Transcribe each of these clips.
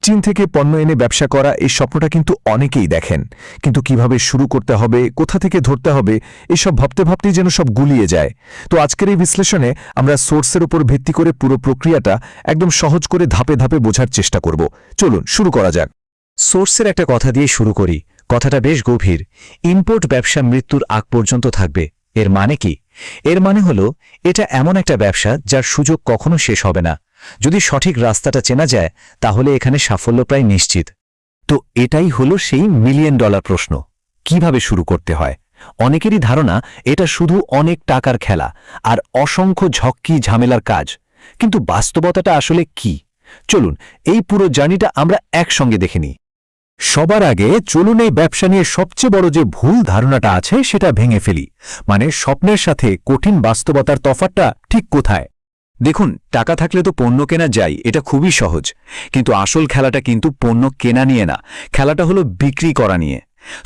চীন থেকে পণ্য এনে ব্যবসা করা এই স্বপ্নটা কিন্তু অনেকেই দেখেন, কিন্তু কিভাবে শুরু করতে হবে, কোথা থেকে ধরতে হবে, এসব ভাবতে ভাবতেই যেন সব গুলিয়ে যায়। তো আজকের এই বিশ্লেষণে আমরা সোর্সের উপর ভিত্তি করে পুরো প্রক্রিয়াটা একদম সহজ করে ধাপে ধাপে বোঝার চেষ্টা করব। চলুন শুরু করা যাক। সোর্সের একটা কথা দিয়ে শুরু করি। কথাটা বেশ গভীর। ইম্পোর্ট ব্যবসা মৃত্যুর আগ পর্যন্ত থাকবে। এর মানে কি? এর মানে হলো এটা এমন একটা ব্যবসা যার সুযোগ কখনো শেষ হবে না। যদি সঠিক রাস্তাটা চেনা যায় তাহলে এখানে সাফল্য প্রায় নিশ্চিত। তো এটাই হলো সেই মিলিয়ন ডলার প্রশ্ন, কিভাবে শুরু করতে হয়। অনেকেরই ধারণা এটা শুধু অনেক টাকার খেলা আর অসংখ্য ঝক্কি ঝামেলার কাজ, কিন্তু বাস্তবতাটা আসলে কি? চলুন এই পুরো জার্নিটা আমরা একসঙ্গে দেখে নিই। সবার আগে চলুন এই ব্যবসা নিয়ে সবচেয়ে বড় যে ভুল ধারণাটা আছে সেটা ভেঙে ফেলি। মানে স্বপ্নের সাথে কঠিন বাস্তবতার তফাৎটা ঠিক কোথায়? দেখুন, টাকা থাকলে তো পণ্য কেনা যায়, এটা খুবই সহজ। কিন্তু আসল খেলাটা কিন্তু পণ্য কেনা নিয়ে না, খেলাটা হলো বিক্রি করা নিয়ে।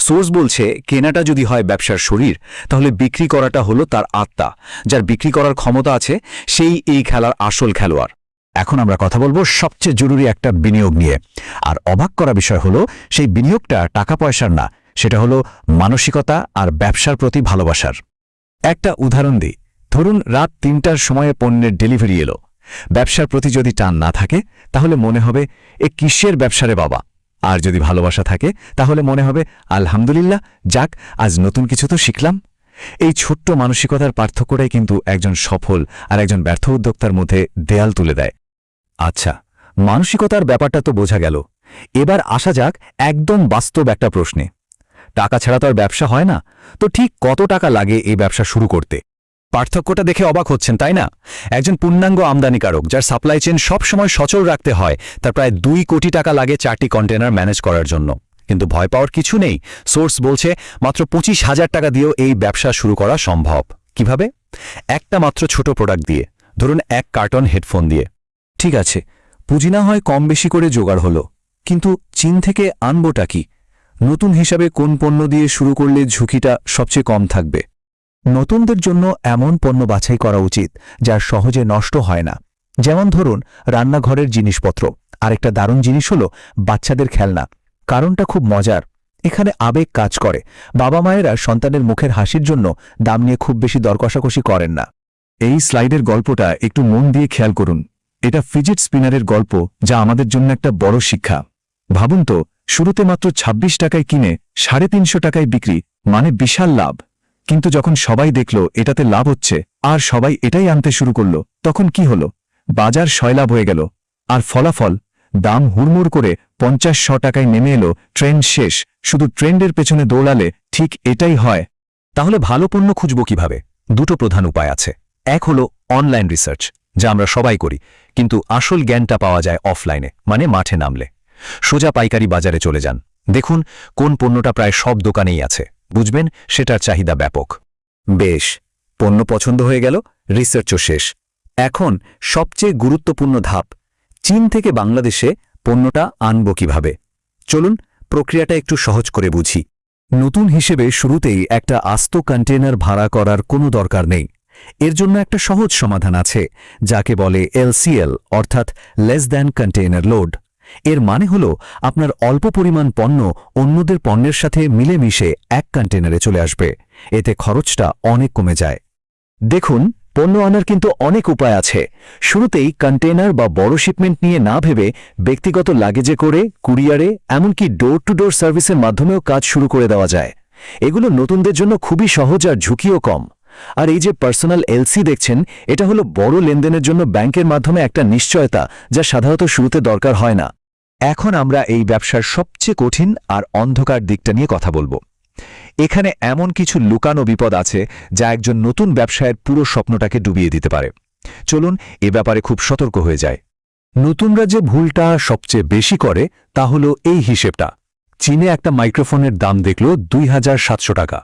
সোর্স বলছে কেনাটা যদি হয় ব্যবসার শরীর, তাহলে বিক্রি করাটা হলো তার আত্মা। যার বিক্রি করার ক্ষমতা আছে সেই এই খেলার আসল খেলোয়াড়। এখন আমরা কথা বলবো সবচেয়ে জরুরি একটা বিনিয়োগ নিয়ে। আর অবাক করা বিষয় হলো সেই বিনিয়োগটা টাকা পয়সার না, সেটা হলো মানসিকতা আর ব্যবসার প্রতি ভালোবাসার। একটা উদাহরণ দিই। ধরুন রাত ৩টার সময়ে পণ্যের ডেলিভারি এলো। ব্যবসার প্রতি যদি টান না থাকে তাহলে মনে হবে এ কিসের ব্যবসারে বাবা। আর যদি ভালোবাসা থাকে তাহলে মনে হবে আলহামদুলিল্লাহ, যাক আজ নতুন কিছু তো শিখলাম। এই ছোট্ট মানসিকতার পার্থক্যটাই কিন্তু একজন সফল আর একজন ব্যর্থ উদ্যোক্তার মধ্যে দেয়াল তুলে দেয়। আচ্ছা, মানসিকতার ব্যাপারটা তো বোঝা গেল। এবার আসা যাক একদম বাস্তব একটা প্রশ্নে। টাকা ছাড়া তো আর ব্যবসা হয় না, তো ঠিক কত টাকা লাগে এই ব্যবসা শুরু করতে? পার্থক্যটা দেখে অবাক হচ্ছেন, তাই না? একজন পূর্ণাঙ্গ আমদানিকারক যার সাপ্লাই চেইন সবসময় সচল রাখতে হয়, তার প্রায় ২ কোটি টাকা লাগে ৪টি কন্টেনার ম্যানেজ করার জন্য। কিন্তু ভয় পাওয়ার কিছু নেই। সোর্স বলছে মাত্র ২৫,০০০ টাকা দিয়েও এই ব্যবসা শুরু করা সম্ভব। কিভাবে? একটা মাত্র ছোট প্রোডাক্ট দিয়ে, ধরুন ১ কার্টন হেডফোন দিয়ে। ঠিক আছে, পুঁজি না হয় কম বেশি করে জোগাড় হলো, কিন্তু চীন থেকে আনবোটা কি? নতুন হিসাবে কোন পণ্য দিয়ে শুরু করলে ঝুঁকিটা সবচেয়ে কম থাকবে? নতুনদের জন্য এমন পণ্য বাছাই করা উচিত যা সহজে নষ্ট হয় না। যেমন ধরুন রান্নাঘরের জিনিসপত্র। আরেকটা দারুণ জিনিস হলো বাচ্চাদের খেলনা। কারণটা খুব মজার। এখানে আবেগ কাজ করে। বাবা মায়েরা সন্তানের মুখের হাসির জন্য দাম নিয়ে খুব বেশি দরকষাকষি করেন না। এই স্লাইডের গল্পটা একটু মন দিয়ে খেয়াল করুন। এটা ফিজিট স্পিনারের গল্প, যা আমাদের জন্য একটা বড় শিক্ষা। ভাবুন তো, শুরুতে মাত্র ২৬ টাকায় কিনে ৩৫০ টাকায় বিক্রি, মানে বিশাল লাভ। কিন্তু যখন সবাই দেখল এটাতে লাভ হচ্ছে আর সবাই এটাই আনতে শুরু করল, তখন কি হলো? বাজার সয়লাভ হয়ে গেল। আর ফলাফল, দাম হুড়মুড় করে ৫০-১০০ টাকায় নেমে এলো। ট্রেন্ড শেষ। শুধু ট্রেন্ডের পেছনে দৌড়ালে ঠিক এটাই হয়। তাহলে ভালো পণ্য খুঁজব কিভাবে? দুটো প্রধান উপায় আছে। এক হলো অনলাইন রিসার্চ, যা আমরা সবাই করি, কিন্তু আসল জ্ঞানটা পাওয়া যায় অফলাইনে, মানে মাঠে নামলে। সোজা পাইকারি বাজারে চলে যান, দেখুন কোন পণ্যটা প্রায় সব দোকানেই আছে। বুঝবেন সেটার চাহিদা ব্যাপক। বেশ, পণ্য পছন্দ হয়ে গেল, রিসার্চও শেষ। এখন সবচেয়ে গুরুত্বপূর্ণ ধাপ, চীন থেকে বাংলাদেশে পণ্যটা আনব কিভাবে। চলুন প্রক্রিয়াটা একটু সহজ করে বুঝি। নতুন হিসেবে শুরুতেই একটা আস্ত কন্টেনার ভাড়া করার কোনো দরকার নেই। এর জন্য একটা সহজ সমাধান আছে, যাকে বলে LCL, অর্থাৎ লেস দ্যান কন্টেইনার লোড। এর মানে হল আপনার অল্প পরিমাণ পণ্য অন্যদের পণ্যের সাথে মিলেমিশে এক কন্টেনারে চলে আসবে। এতে খরচটা অনেক কমে যায়। দেখুন, পণ্য আনার কিন্তু অনেক উপায় আছে। শুরুতেই কন্টেনার বা বড় শিপমেন্ট নিয়ে না ভেবে ব্যক্তিগত লাগেজে করে, কুরিয়ারে, এমনকি ডোর টু ডোর সার্ভিসের মাধ্যমেও কাজ শুরু করে দেওয়া যায়। এগুলো নতুনদের জন্য খুবই সহজ আর ঝুঁকিও কম। আর এই যে পার্সোনাল LC দেখছেন, এটা হলো বড় লেনদেনের জন্য ব্যাংকের মাধ্যমে একটা নিশ্চয়তা, যা সাধারণত শুরুতে দরকার হয় না। এখন আমরা এই ব্যবসার সবচেয়ে কঠিন আর অন্ধকার দিকটা নিয়ে কথা বলবো। এখানে এমন কিছু লুকানো বিপদ আছে যা একজন নতুন ব্যবসায়ের পুরো স্বপ্নটাকে ডুবিয়ে দিতে পারে। চলুন এ ব্যাপারে খুব সতর্ক হয়ে যায়। নতুনরা যে ভুলটা সবচেয়ে বেশি করে তা হলো এই হিসেবটা। চীনে একটা মাইক্রোফোনের দাম দেখল ২,৭০০ টাকা।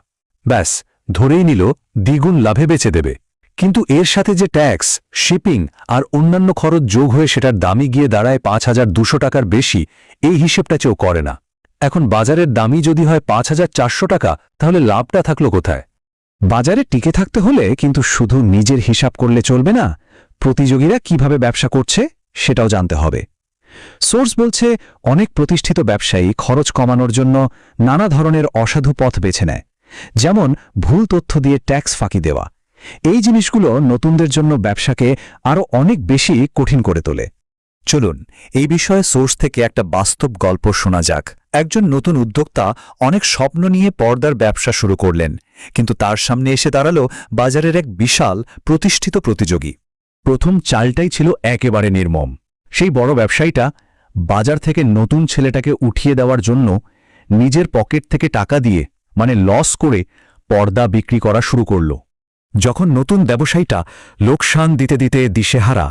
ব্যাস, ধরেই নিল দ্বিগুণ লাভে বেচে দেবে। কিন্তু এর সাথে যে ট্যাক্স, শিপিং আর অন্যান্য খরচ যোগ হয়ে সেটার দামই গিয়ে দাঁড়ায় ৫,২০০ টাকার বেশি, এই হিসেবটা কেউ করে না। এখন বাজারের দামই যদি হয় ৫,৪০০ টাকা, তাহলে লাভটা থাকলো কোথায়? বাজারে টিকে থাকতে হলে কিন্তু শুধু নিজের হিসাব করলে চলবে না, প্রতিযোগীরা কিভাবে ব্যবসা করছে সেটাও জানতে হবে। সোর্স বলছে অনেক প্রতিষ্ঠিত ব্যবসায়ী খরচ কমানোর জন্য নানা ধরনের অসাধু পথ বেছে নেয়, যেমন ভুল তথ্য দিয়ে ট্যাক্স ফাঁকি দেওয়া। এই জিনিসগুলো নতুনদের জন্য ব্যবসাকে আরও অনেক বেশি কঠিন করে তোলে। চলুন এই বিষয়ে সোর্স থেকে একটা বাস্তব গল্প শোনা যাক। একজন নতুন উদ্যোক্তা অনেক স্বপ্ন নিয়ে পর্দার ব্যবসা শুরু করলেন, কিন্তু তার সামনে এসে দাঁড়ালো বাজারের এক বিশাল প্রতিষ্ঠিত প্রতিযোগী। প্রথম চালটাই ছিল একেবারে নির্মম। সেই বড় ব্যবসায়ীটা বাজার থেকে নতুন ছেলেটাকে উঠিয়ে দেওয়ার জন্য নিজের পকেট থেকে টাকা দিয়ে মানে লস করে পর্দা বিক্রি করা শুরু করল। যখন নতুন ব্যবসায়ীটা লোকসান দিতে দিতে দিশেহারা,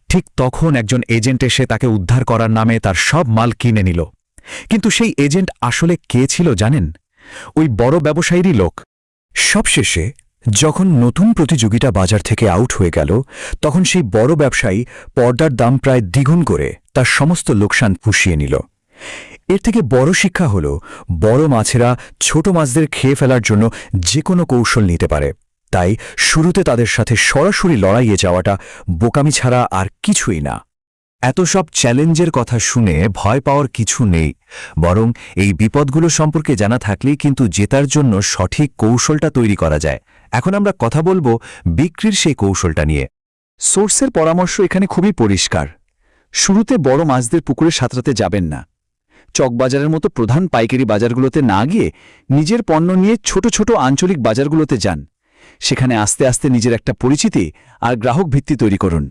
ঠিক তখন একজন এজেন্ট এসে তাকে উদ্ধার করার নামে তার সব মাল কিনে নিল। কিন্তু সেই এজেন্ট আসলে কে ছিল জানেন? ওই বড় ব্যবসায়ীরই লোক। সবশেষে যখন নতুন প্রতিযোগিতা বাজার থেকে আউট হয়ে গেল, তখন সেই বড় ব্যবসায়ী পর্দার দাম প্রায় দ্বিগুণ করে তার সমস্ত লোকসান পুষিয়ে নিল। এর থেকে বড় শিক্ষা হল, বড় মাছেরা ছোট মাছদের খেয়ে ফেলার জন্য যে কোনো কৌশল নিতে পারে। তাই শুরুতে তাদের সাথে সরাসরি লড়াইয়ে যাওয়াটা বোকামি ছাড়া আর কিছুই না। এত সব চ্যালেঞ্জের কথা শুনে ভয় পাওয়ার কিছু নেই, বরং এই বিপদগুলো সম্পর্কে জানা থাকলেই কিন্তু জেতার জন্য সঠিক কৌশলটা তৈরি করা যায়। এখন আমরা কথা বলবো বিক্রির সেই কৌশলটা নিয়ে। সোর্সের পরামর্শ এখানে খুবই পরিষ্কার। শুরুতে বড় মাছদের পুকুরে সাঁতরাতে যাবেন না। চকবাজারের মতো প্রধান পাইকারি বাজারগুলোতে না গিয়ে নিজের পণ্য নিয়ে ছোট ছোট আঞ্চলিক বাজারগুলোতে যান। সেখানে আস্তে আস্তে নিজের একটা পরিচিতি আর গ্রাহক ভিত্তি তৈরি করুন।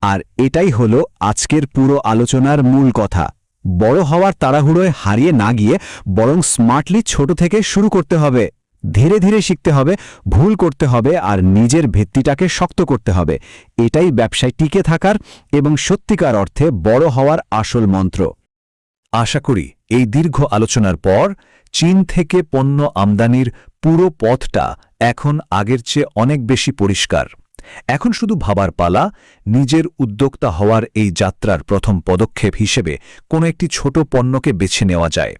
আর এটাই হলো আজকের পুরো আলোচনার মূল কথা। বড় হওয়ার তাড়াহুড়োয় হারিয়ে না গিয়ে বরং স্মার্টলি ছোট থেকে শুরু করতে হবে। ধীরে ধীরে শিখতে হবে, ভুল করতে হবে আর নিজের ভিত্তিটাকে শক্ত করতে হবে। এটাই ব্যবসায় টিকে থাকার এবং সত্যিকার অর্থে বড় হওয়ার আসল মন্ত্র। আশা করি এই দীর্ঘ আলোচনার পর চীন থেকে পণ্য আমদানির পুরো পথটা এখন আগের চেয়ে অনেক বেশি পরিষ্কার। এখন শুধু ভাবার পালা, নিজের উদ্যোক্তা হওয়ার এই যাত্রার প্রথম পদক্ষেপ হিসেবে কোনো একটি ছোট পণ্যকে বেছে নেওয়া যায়।